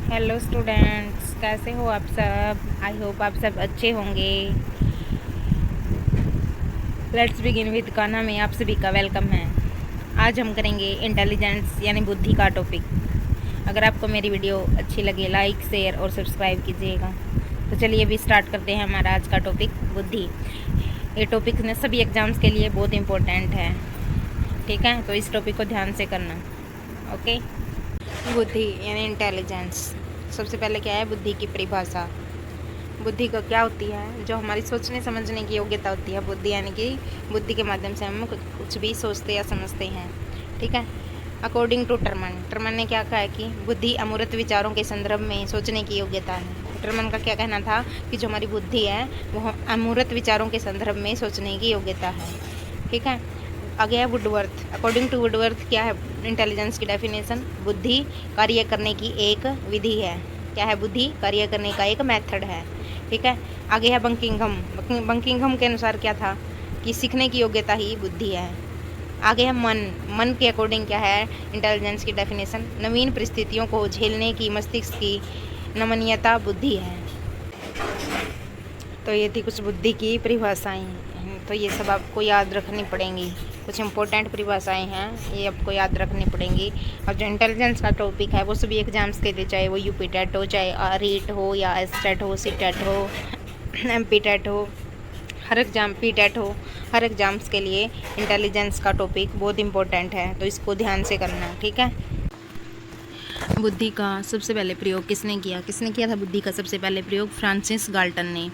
Hello students, कैसे हो आप सब। आई होप आप सब अच्छे होंगे। लेट्स बिगिन विद कान्हा में आप सभी का वेलकम है। आज हम करेंगे इंटेलिजेंस यानी बुद्धि का टॉपिक। अगर आपको मेरी वीडियो अच्छी लगे लाइक शेयर और सब्सक्राइब कीजिएगा। तो चलिए अभी स्टार्ट करते हैं हमारा आज का टॉपिक बुद्धि। ये टॉपिक ने सभी एग्जाम्स के लिए बहुत इंपॉर्टेंट है, ठीक है। तो इस टॉपिक को ध्यान से करना, ओके। बुद्धि यानी इंटेलिजेंस। सबसे पहले क्या है बुद्धि की परिभाषा। बुद्धि का क्या होती है, जो हमारी सोचने समझने की योग्यता होती है। बुद्धि यानी कि बुद्धि के माध्यम से हम कुछ भी सोचते या समझते हैं, ठीक है। अकॉर्डिंग टू टर्मन ने क्या कहा है कि बुद्धि अमूर्त विचारों के संदर्भ में सोचने की योग्यता है। टर्मन का क्या कहना था कि जो हमारी बुद्धि है वो अमूर्त विचारों के संदर्भ में सोचने की योग्यता है, ठीक है। आगे है वुडवर्थ। अकॉर्डिंग टू वुडवर्थ क्या है इंटेलिजेंस की डेफिनेशन। बुद्धि कार्य करने की एक विधि है। क्या है बुद्धि कार्य करने का एक मेथड है, ठीक है। आगे है बंकिंघम। बंकिंघम के अनुसार क्या था कि सीखने की योग्यता ही बुद्धि है। आगे है मन के अकॉर्डिंग क्या है इंटेलिजेंस की डेफिनेशन। नवीन परिस्थितियों को झेलने की मस्तिष्क की नमनीयता बुद्धि है। तो ये थी कुछ बुद्धि की परिभाषाएं। तो ये सब आपको याद रखनी पड़ेंगी। कुछ इंपॉर्टेंट परिभाषाएं हैं, ये आपको याद रखनी पड़ेंगी। और जो इंटेलिजेंस का टॉपिक है वो सभी एग्जाम्स के लिए, चाहे वो यूपी टेट हो, चाहे रीट हो, या एस टेट हो, सी टेट हो, MP टेट हो, हर एग्जाम पी टेट हो, हर एग्जाम्स के लिए इंटेलिजेंस का टॉपिक बहुत इंपॉर्टेंट है। तो इसको ध्यान से करना, ठीक है। बुद्धि का सबसे पहले प्रयोग किसने किया था बुद्धि का सबसे पहले प्रयोग फ्रांसिस गाल्टन ने।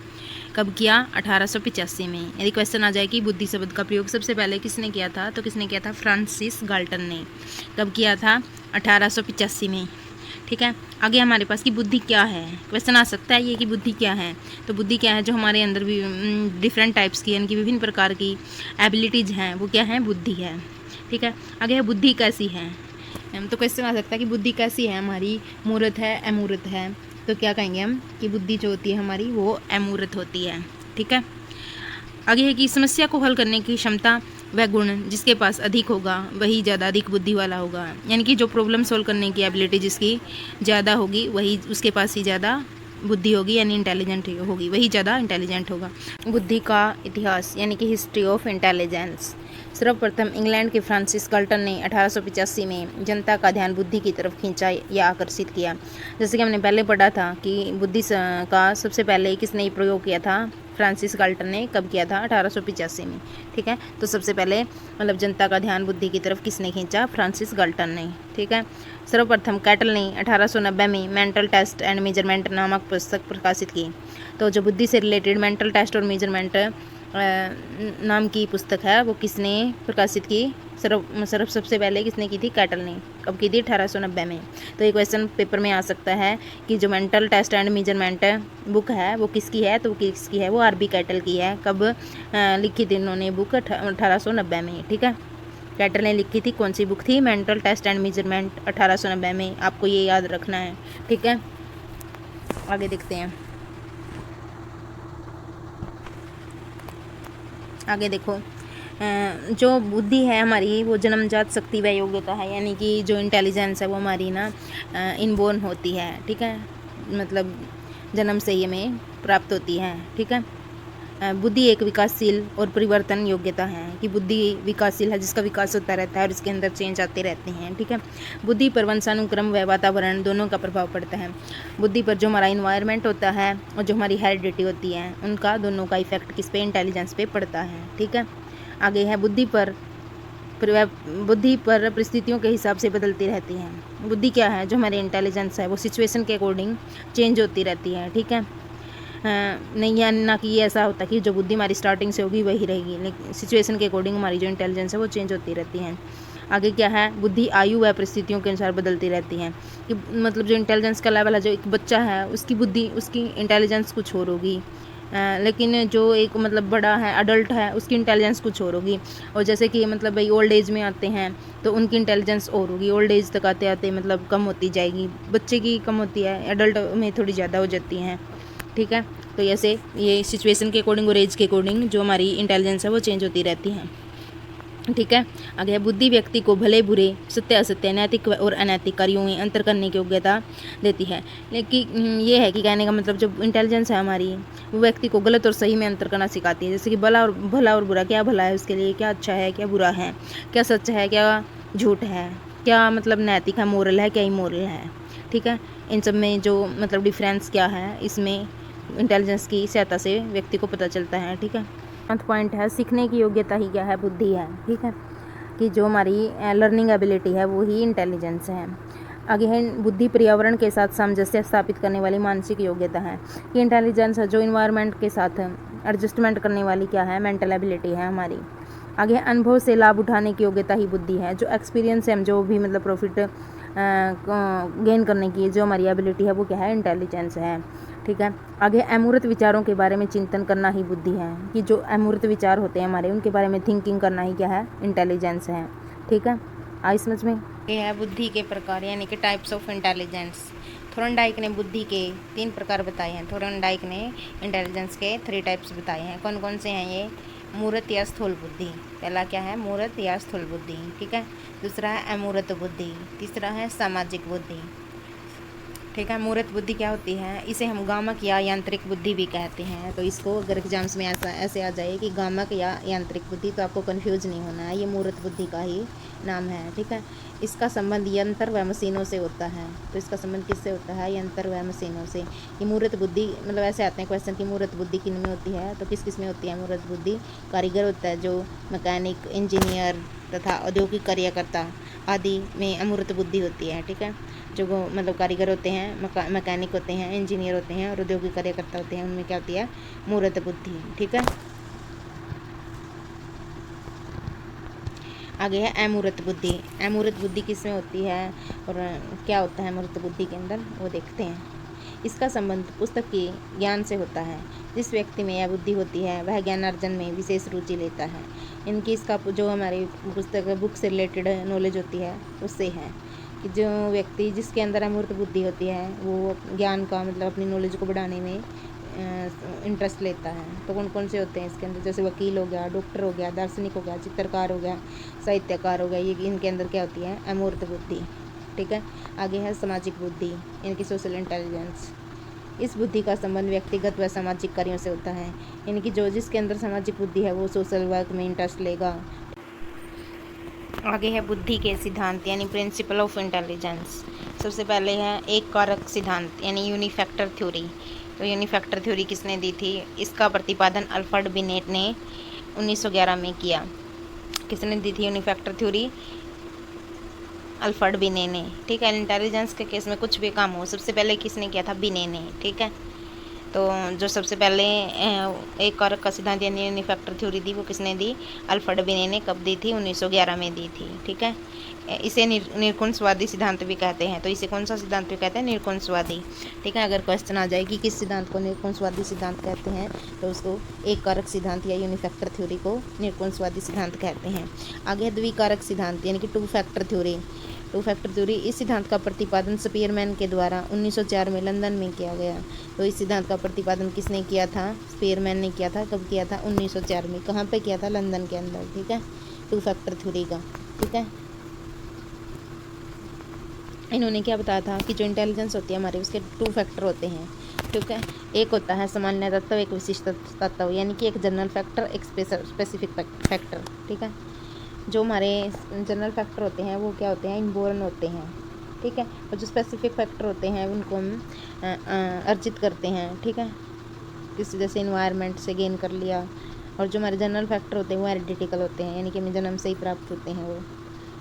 कब किया 1885 में। यदि क्वेश्चन आ जाए कि बुद्धि शब्द का प्रयोग सबसे पहले किसने किया था, तो किसने किया था फ्रांसिस गाल्टन ने। कब किया था 1885 में, ठीक है। आगे हमारे पास कि बुद्धि क्या है, क्वेश्चन आ सकता है ये कि बुद्धि क्या है। तो बुद्धि क्या है, जो हमारे अंदर भी डिफरेंट टाइप्स की यानी कि विभिन्न प्रकार की एबिलिटीज़ हैं वो क्या है बुद्धि है, ठीक है। आगे है बुद्धि कैसी है। तो क्वेश्चन आ सकता है कि बुद्धि कैसी है हमारी, मूर्त है अमूर्त है। तो क्या कहेंगे हम कि बुद्धि जो होती है हमारी वो अमूर्त होती है, ठीक है। आगे है कि समस्या को हल करने की क्षमता वह गुण जिसके पास अधिक होगा वही ज़्यादा अधिक बुद्धि वाला होगा। यानी कि जो प्रॉब्लम सॉल्व करने की एबिलिटी जिसकी ज़्यादा होगी वही उसके पास ही ज़्यादा बुद्धि होगी, यानी इंटेलिजेंट होगी, वही ज़्यादा इंटेलिजेंट होगा। बुद्धि का इतिहास यानी कि हिस्ट्री ऑफ इंटेलिजेंस। सर्वप्रथम इंग्लैंड के फ्रांसिस गाल्टन ने 1885 में जनता का ध्यान बुद्धि की तरफ खींचा या आकर्षित किया। जैसे कि हमने पहले पढ़ा था कि बुद्धि का सबसे पहले किसने प्रयोग किया था, फ्रांसिस गाल्टन ने। कब किया था 1885 में, ठीक है। तो सबसे पहले मतलब जनता का ध्यान बुद्धि की तरफ किसने खींचा, फ्रांसिस गाल्टन ने, ठीक है। सर्वप्रथम कैटल ने 1890 में मेंटल टेस्ट एंड मेजरमेंट नामक पुस्तक प्रकाशित की। तो जो बुद्धि से रिलेटेड मेंटल टेस्ट और मेजरमेंट नाम की पुस्तक है वो किसने प्रकाशित की, सबसे पहले किसने की थी, कैटल ने। कब की थी 1890 में। तो ये क्वेश्चन पेपर में आ सकता है कि जो mental test and measurement book है वो किसकी है, तो किसकी है, वो RB कैटल की है। कब लिखी थी इन्होंने बुक, 1890 में, ठीक है। कैटल ने लिखी थी, कौन सी बुक थी, मेंटल टेस्ट एंड मेजरमेंट, 1890 में। आपको ये याद रखना है, ठीक है। आगे देखते हैं। आगे देखो, जो बुद्धि है हमारी वो जन्मजात शक्ति व योग्यता है। यानी कि जो इंटेलिजेंस है वो हमारी ना इनबोर्न होती है, ठीक है। मतलब जन्म से ही हमें प्राप्त होती है, ठीक है। बुद्धि एक विकासशील और परिवर्तन योग्यता है कि बुद्धि विकासशील है, जिसका विकास होता रहता है और इसके अंदर चेंज आते रहते हैं, ठीक है। बुद्धि पर वंशानुक्रम व वातावरण दोनों का प्रभाव पड़ता है। बुद्धि पर जो हमारा इन्वायरमेंट होता है और जो हमारी हेरिडिटी होती है उनका दोनों का इफेक्ट किस पे, इंटेलिजेंस पे पड़ता है, ठीक है। आगे है बुद्धि पर परिस्थितियों के हिसाब से बदलती रहती है। बुद्धि क्या है, जो हमारी इंटेलिजेंस है वो सिचुएशन के अकॉर्डिंग चेंज होती रहती है, ठीक है। नहीं या ना कि ये ऐसा होता कि जो बुद्धि हमारी स्टार्टिंग से होगी वही रहेगी, लेकिन सिचुएशन के अकॉर्डिंग हमारी जो इंटेलिजेंस है वो चेंज होती रहती है। आगे क्या है, बुद्धि आयु व परिस्थितियों के अनुसार बदलती रहती है। कि मतलब जो इंटेलिजेंस का लेवल है, जो एक बच्चा है उसकी बुद्धि, उसकी इंटेलिजेंस कुछ और होगी, लेकिन जो एक मतलब बड़ा है, अडल्ट है, उसकी इंटेलिजेंस कुछ और होगी। और जैसे कि मतलब भाई ओल्ड एज में आते हैं तो उनकी इंटेलिजेंस और होगी, ओल्ड एज तक आते आते मतलब कम होती जाएगी। बच्चे की कम होती है, अडल्ट में थोड़ी ज़्यादा हो जाती हैं, ठीक है। तो ऐसे ये सिचुएशन के अकॉर्डिंग और एज के अकॉर्डिंग जो हमारी इंटेलिजेंस है वो चेंज होती रहती है। ठीक है। आगे है बुद्धि व्यक्ति को भले बुरे, सत्य असत्य, नैतिक और अनैतिक कार्यों में अंतर करने की योग्यता देती है। लेकिन ये है कि कहने का मतलब जो इंटेलिजेंस है हमारी, वो व्यक्ति को गलत और सही में अंतर करना सिखाती है। जैसे कि भला और बुरा, क्या भला है उसके लिए, क्या अच्छा है, क्या बुरा है, क्या सच है, क्या झूठ है, क्या मतलब नैतिक है, मोरल है, क्या इमोरल है। ठीक है। इन सब में जो मतलब डिफरेंस क्या है, इसमें इंटेलिजेंस की सहायता से व्यक्ति को पता चलता है। ठीक है। 7वां पॉइंट है सीखने की योग्यता ही क्या है, बुद्धि है। ठीक है, कि जो हमारी लर्निंग एबिलिटी है वो ही इंटेलिजेंस है। आगे है बुद्धि पर्यावरण के साथ सामंजस्य स्थापित करने वाली मानसिक योग्यता है। कि इंटेलिजेंस है जो इन्वायरमेंट के साथ एडजस्टमेंट करने वाली क्या है, मेंटल एबिलिटी है हमारी। आगे है अनुभव से लाभ उठाने की योग्यता ही बुद्धि है। जो एक्सपीरियंस है, हम जो भी मतलब प्रॉफिट गेन करने की जो हमारी एबिलिटी है वो क्या है, इंटेलिजेंस है। ठीक है। आगे अमूर्त विचारों के बारे में चिंतन करना ही बुद्धि है। कि जो अमूर्त विचार होते हैं हमारे, उनके बारे में थिंकिंग करना ही क्या है, इंटेलिजेंस है। ठीक है, आई समझ में। ये है बुद्धि के प्रकार यानी कि टाइप्स ऑफ इंटेलिजेंस। थोरनडाइक ने बुद्धि के 3 प्रकार बताए हैं। थोरनडाइक ने इंटेलिजेंस के 3 टाइप्स बताए हैं। कौन कौन से हैं ये? मूर्त या स्थूल बुद्धि। पहला क्या है, मूर्त या स्थूल बुद्धि। ठीक है। दूसरा है अमूर्त बुद्धि। तीसरा है सामाजिक बुद्धि। ठीक है। मूर्त बुद्धि क्या होती है, इसे हम गामक या यांत्रिक बुद्धि भी कहते हैं। तो इसको अगर एग्जाम्स में ऐसे आ जाए कि गामक या यांत्रिक बुद्धि, तो आपको कंफ्यूज नहीं होना है, ये मूर्त बुद्धि का ही नाम है। ठीक है। इसका संबंध यंत्र व मशीनों से होता है। तो इसका संबंध किससे होता है, यंत्र व मशीनों से। ये मूर्त बुद्धि मतलब ऐसे आते हैं क्वेश्चन की मूर्त बुद्धि किन में होती है, तो किस किस में होती है मूर्त बुद्धि? कारीगर होता है जो मैकेनिक, इंजीनियर तथा औद्योगिक कार्यकर्ता आदि में अमूर्त बुद्धि होती है। ठीक है। जो मतलब कारीगर होते हैं, मैकेनिक होते हैं, इंजीनियर होते हैं और औद्योगिक कार्यकर्ता होते हैं, उनमें क्या होती है, मूर्त बुद्धि। ठीक है। आगे है अमूर्त बुद्धि। अमूर्त बुद्धि किस में होती है और क्या होता है अमूर्त बुद्धि के अंदर, वो देखते हैं। इसका संबंध पुस्तक के ज्ञान से होता है। जिस व्यक्ति में यह बुद्धि होती है वह ज्ञानार्जन में विशेष रुचि लेता है। इनकी इसका जो हमारी पुस्तक बुक से रिलेटेड नॉलेज होती है उससे है। कि जो व्यक्ति जिसके अंदर अमूर्त बुद्धि होती है वो ज्ञान का मतलब अपनी नॉलेज को बढ़ाने में इंटरेस्ट लेता है। तो कौन कौन से होते हैं इसके अंदर, जैसे वकील हो गया, डॉक्टर हो गया, दार्शनिक हो गया, चित्रकार हो गया, साहित्यकार हो गया, ये इनके अंदर क्या होती है, अमूर्त बुद्धि। ठीक है। आगे है सामाजिक बुद्धि, इनकी सोशल इंटेलिजेंस। इस बुद्धि का संबंध व्यक्तिगत व सामाजिक कार्यों से होता है। इनकी जो जिसके अंदर सामाजिक बुद्धि है वो सोशल वर्क में इंटरेस्ट लेगा। आगे है बुद्धि के सिद्धांत यानी प्रिंसिपल ऑफ इंटेलिजेंस। सबसे पहले है एक कारक सिद्धांत यानी यूनिफैक्टर थ्योरी। तो यूनिफैक्टर थ्योरी किसने दी थी? इसका प्रतिपादन अल्फ्रेड बिनेट ने 1911 में किया। किसने दी थी यूनिफैक्टर थ्योरी? अल्फ्रेड बिने ने। ठीक है। इंटेलिजेंस के केस में कुछ भी काम हो, सबसे पहले किसने किया था? बिने ने। ठीक है। तो जो सबसे पहले एक कारक का सिद्धांत यानी यूनिफैक्टर थ्योरी दी वो किसने दी? अल्फ्रेड बिने ने। कब दी थी? 1911 में दी थी। ठीक है। इसे निर्गुणवादी सिद्धांत भी कहते हैं। तो इसे कौन सा सिद्धांत भी कहते हैं? निर्गुणवादी। ठीक है। अगर क्वेश्चन आ जाए कि किस सिद्धांत को निर्गुणवादी सिद्धांत कहते हैं, तो उसको एक कारक सिद्धांत या यूनिफैक्टर थ्योरी को निर्गुणवादी सिद्धांत कहते हैं। आगे द्विकारक सिद्धांत यानी कि two factor theory. Two factor theory, इस सिद्धांत का प्रतिपादन स्पीयरमैन के द्वारा 1904 में लंदन में किया गया। तो इस सिद्धांत का प्रतिपादन किसने किया था? स्पीयरमैन ने किया था। कब किया था? 1904 में। कहाँ पे किया था? लंदन के अंदर। ठीक है। टू फैक्टर थ्योरी का। ठीक है। इन्होंने क्या बताया था कि जो इंटेलिजेंस होती है हमारे, उसके 2 फैक्टर होते हैं। ठीक है। एक होता है सामान्य तत्व, एक विशिष्ट तत्व, यानी कि एक जनरल फैक्टर, एक स्पेसिफिक फैक्टर। ठीक है। जो हमारे जनरल फैक्टर होते हैं वो क्या होते हैं? इनबोर्न होते हैं। ठीक है। और जो स्पेसिफिक फैक्टर होते हैं उनको हम अर्जित करते हैं। ठीक है। किसी जैसे इन्वायरमेंट से गेन कर लिया। और जो हमारे जनरल फैक्टर होते हैं वो हेरिडिटिकल होते हैं, यानी कि हमें जन्म से ही प्राप्त होते हैं वो।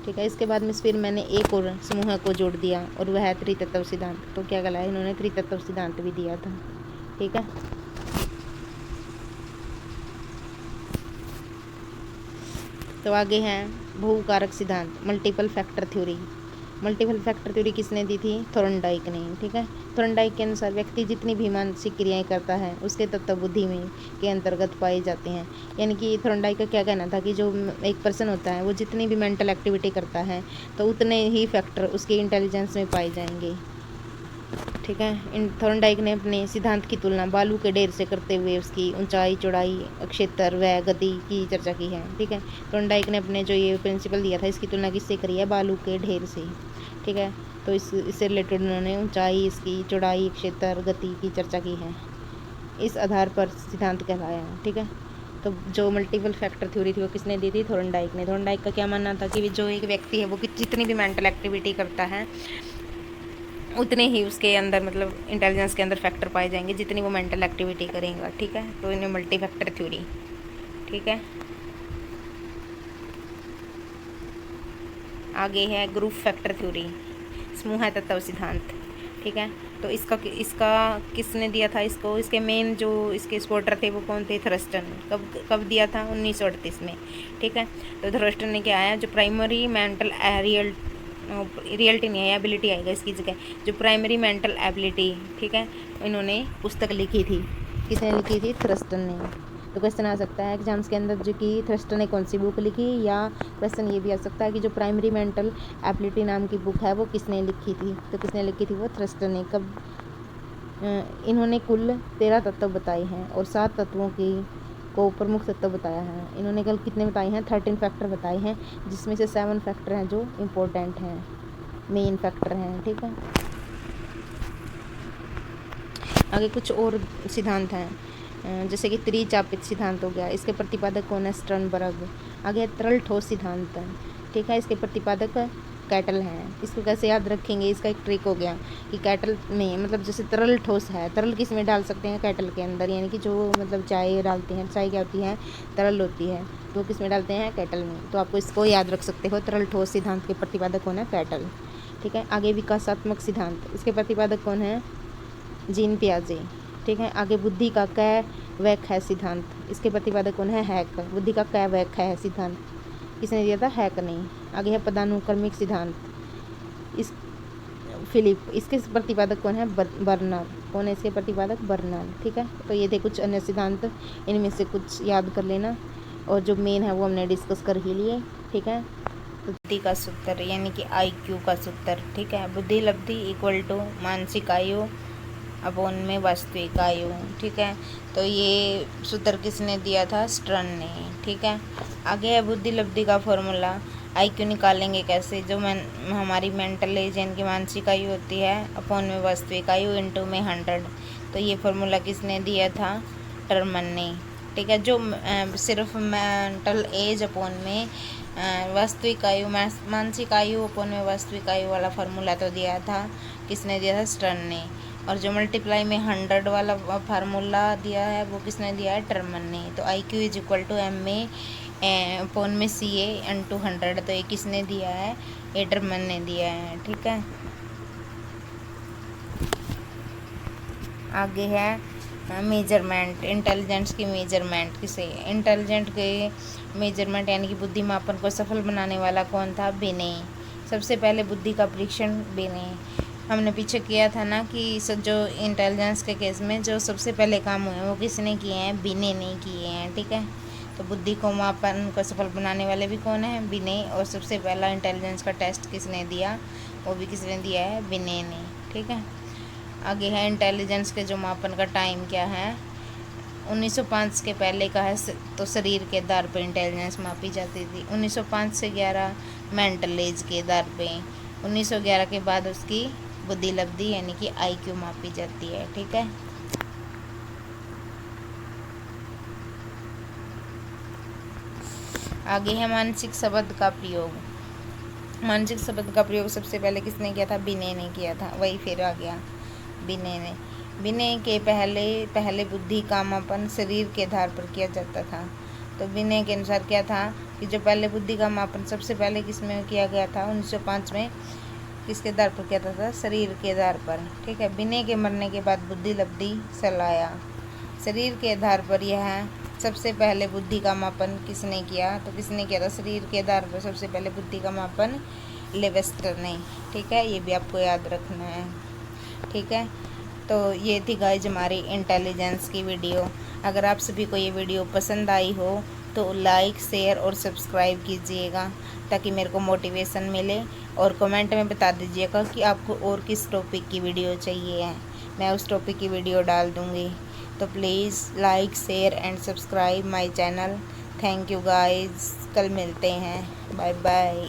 ठीक है। इसके बाद में फिर मैंने एक और समूह को जोड़ दिया और वह है त्रितत्व सिद्धांत। तो क्या कहलाया? इन्होंने त्रितत्व सिद्धांत भी दिया था। ठीक है। तो आगे है बहुकारक सिद्धांत, multiple factor theory. Multiple factor theory किसने दी थी? थोरनडाइक ने। ठीक है। थोरनडाइक के अनुसार व्यक्ति जितनी भी मानसिक क्रियाएं करता है उसके तत्व बुद्धि में के अंतर्गत पाए जाते हैं। यानी कि थोरनडाइक का क्या कहना था कि जो एक पर्सन होता है वो जितनी भी मेंटल एक्टिविटी करता है तो उतने ही फैक्टर उसके इंटेलिजेंस में पाए जाएंगे। ठीक ठीक है। इन थॉर्नडाइक ने अपने सिद्धांत की तुलना बालू के ढेर से करते हुए उसकी ऊंचाई, चौड़ाई, क्षेत्र व गति की चर्चा की है। ठीक है, थॉर्नडाइक ने अपने जो ये प्रिंसिपल दिया था इसकी तुलना किससे करी है? बालू के ढेर से। ठीक है, तो इससे रिलेटेड उन्होंने ऊंचाई, इसकी चौड़ाई, क्षेत्र, गति की चर्चा की है। इस आधार पर सिद्धांत कहलाया है। ठीक है, तो जो मल्टीपल फैक्टर थ्योरी थी वो किसने दी थी? थॉर्नडाइक ने। थॉर्नडाइक का क्या मानना था कि जो एक व्यक्ति है वो जितनी भी मेंटल एक्टिविटी करता है उतने ही उसके अंदर मतलब इंटेलिजेंस के अंदर फैक्टर पाए जाएंगे जितनी वो मेंटल एक्टिविटी करेगा। ठीक है, तो इन्हें मल्टी फैक्टर थ्योरी। ठीक है, आगे है ग्रुप फैक्टर थ्योरी, समूह तत्व सिद्धांत। ठीक है, तो इसका किसने दिया था इसको? इसके मेन जो इसके स्पॉटर थे वो कौन थे? थ्रस्टन। कब दिया था? 1938 में। ठीक है, तो थ्रस्टन ने क्या आया? जो प्राइमरी मेंटल रियलिटी नहीं है, एबिलिटी आएगा इसकी जगह, जो प्राइमरी मेंटल एबिलिटी। ठीक है, इन्होंने पुस्तक लिखी थी। किसने लिखी थी? थ्रस्टन ने। तो क्वेश्चन आ सकता है एग्जाम्स के अंदर जो कि थ्रस्टन ने कौन सी बुक लिखी, या क्वेश्चन ये भी आ सकता है कि जो प्राइमरी मेंटल एबिलिटी नाम की बुक है वो किसने लिखी थी? तो किसने लिखी थी? वो थ्रस्टन ने। कब? इन्होंने कुल 13 तत्व बताए हैं और 7 तत्वों की को प्रमुख तत्व बताया है। इन्होंने कल कितने बताए हैं? 13 फैक्टर बताए हैं, जिसमें से 7 फैक्टर हैं जो इम्पोर्टेंट हैं, मेन फैक्टर हैं। ठीक है, आगे कुछ और सिद्धांत हैं, जैसे कि त्रिचापित सिद्धांत हो गया। इसके प्रतिपादक कौन है? स्टर्नबर्ग। आगे तरल ठोस सिद्धांत है। ठीक है, इसके प्रतिपादक कैटल हैं। इसको कैसे याद रखेंगे? इसका एक ट्रिक हो गया कि कैटल में मतलब जैसे तरल ठोस है, तरल किस में डाल सकते हैं? कैटल के अंदर, यानी कि जो मतलब चाय डालते हैं, चाय क्या होती है? तरल होती है, तो किस में डालते हैं? कैटल में। तो आपको इसको याद रख सकते हो, तरल ठोस सिद्धांत के प्रतिपादक कौन है? कैटल। ठीक है, आगे विकासात्मक सिद्धांत, इसके प्रतिपादक कौन है? जीन पियाजे। ठीक है, आगे बुद्धि का कै व ख सिद्धांत, इसके प्रतिपादक कौन है? हैक। बुद्धि का कै व ख सिद्धांत किसने दिया था? हैक ने। आगे है पदानुक्रमिक सिद्धांत, इस फिलिप। इसके प्रतिपादक कौन है? बर्नर। कौन है इसके प्रतिपादक? बर्नर। ठीक है, तो ये थे कुछ अन्य सिद्धांत, इनमें से कुछ याद कर लेना, और जो मेन है वो हमने डिस्कस कर ही लिए। ठीक है, तो बुद्धि का सूत्र यानी कि IQ का सूत्र। ठीक है, बुद्धि लब्धि इक्वल टू मानसिक आयु अपॉन में वास्तविक आयु। ठीक है, तो ये सूत्र किसने दिया था? स्टर्न ने। ठीक है, आगे है बुद्धि लब्धि का फॉर्मूला। IQ निकालेंगे कैसे? जो हमारी मेंटल एज यानी कि मानसिक आयु होती है अपॉन में वास्तविक आयु इंटू में 100। तो ये फॉर्मूला किसने दिया था? टर्मन ने। ठीक है, जो सिर्फ मेंटल एज अपॉन में वास्तविक आयु, मानसिक आयु अपॉन में वास्तविक आयु वाला फार्मूला तो दिया था, किसने दिया था? स्टर्न ने। और जो मल्टीप्लाई में 100 वाला फार्मूला दिया है वो किसने दिया है? टर्मन ने। तो IQ is equal to M में अपॉन में CA इंटू 100, तो ये किसने दिया है? ये टर्मन ने दिया है। ठीक है, आगे है मेजरमेंट, इंटेलिजेंस की मेजरमेंट। किसे? इंटेलिजेंट के मेजरमेंट यानी कि बुद्धि मापन को सफल बनाने वाला कौन था? बिने। सबसे पहले बुद्धि का परीक्षण बिने हमने पीछे किया था ना कि जो इंटेलिजेंस के केस में जो सबसे पहले काम हुए वो किसने किए हैं? बिने ने किए हैं। ठीक है, तो बुद्धि को मापन को सफल बनाने वाले भी कौन है? बिने। और सबसे पहला इंटेलिजेंस का टेस्ट किसने दिया? वो भी किसने दिया है? बिने ने। ठीक है, आगे है इंटेलिजेंस के जो मापन का टाइम क्या है? 1905 के पहले का है तो शरीर के आधार पर इंटेलिजेंस मापी जाती थी। 1905 से 11 मेंटल एज के आधार पे। 1911 के बाद उसकी बुद्धि लब्धि यानी कि IQ मापी जाती है। ठीक है, आगे है मानसिक शब्द का प्रयोग। मानसिक शब्द का प्रयोग सबसे पहले किसने किया था? बिने ने किया था। वही फिर आ गया बिने ने। बिने के पहले बुद्धि का मापन शरीर के आधार पर किया जाता था। तो बिने के अनुसार क्या था कि जो पहले बुद्धि का मापन सबसे पहले किस में किया गया था? 1905 में। किसके आधार पर किया था? शरीर के आधार पर। ठीक है, बिने के मरने के बाद बुद्धि लब्धि सलाया। शरीर के आधार पर यह सबसे पहले बुद्धि का मापन किसने किया? तो किसने किया था? शरीर के आधार पर सबसे पहले बुद्धि का मापन लेवेस्टर ने। ठीक है, ये भी आपको याद रखना है। ठीक है, तो ये थी गाइज हमारी इंटेलिजेंस की वीडियो। अगर आप सभी को ये वीडियो पसंद आई हो तो लाइक शेयर और सब्सक्राइब कीजिएगा ताकि मेरे को मोटिवेशन मिले, और कमेंट में बता दीजिएगा कि आपको और किस टॉपिक की वीडियो चाहिए है, मैं उस टॉपिक की वीडियो डाल दूँगी। तो please like share and subscribe my channel. Thank you guys, कल मिलते हैं, बाय बाय।